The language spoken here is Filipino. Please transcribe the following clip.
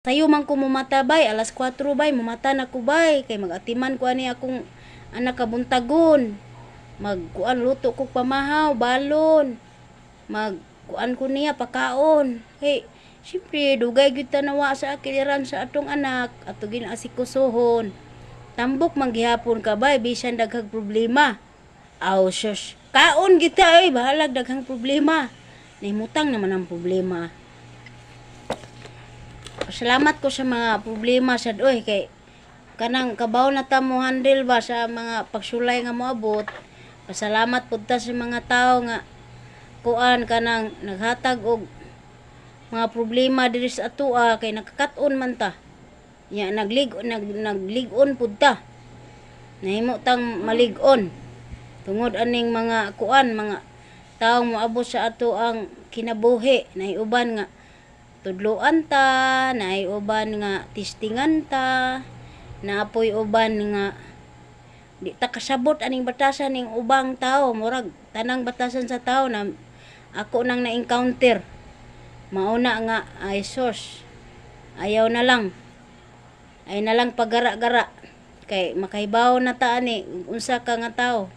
Sayo man ko mumata bay, alas 4 bay, mumata na ko bay, kay magatiman ko ani akong anak kabuntagon. Magkuan luto ko pamahaw, balon. Magkuan ko niya pakaon. Hey, siyempre dugay gyud tanawa sa akiliran sa atong anak, ato ginasikusohon. Tambok manggihapon ka bay, bisan daghang problema. Aw shush, kaon kita bahalag daghang problema. Nahimutang naman ang problema. Salamat ko sa mga problema sad oy kay kanang kabaw na ta mo handle ba sa mga pagsulay nga moabot. Pasalamat pud ta sa mga tawo nga kuan kanang naghatag og mga problema diri sa atoa kay nakakat-on man ta. Nya nagligon pud ta. Nahimo tang malig-on. Tungod aning mga kuan mga tawo moabot sa ato ang kinabuhi nahiuban nga tudloan ta, naay uban nga testingan ta, naapoy uban nga di ta kasabot aning batasan ning ubang tao, murag tanang batasan sa tao na ako nang na-encounter. Mauna nga ay sos. Ayaw na lang. Ay na lang paggara-gara kay makahibaw na ta ani unsa ka nga tao.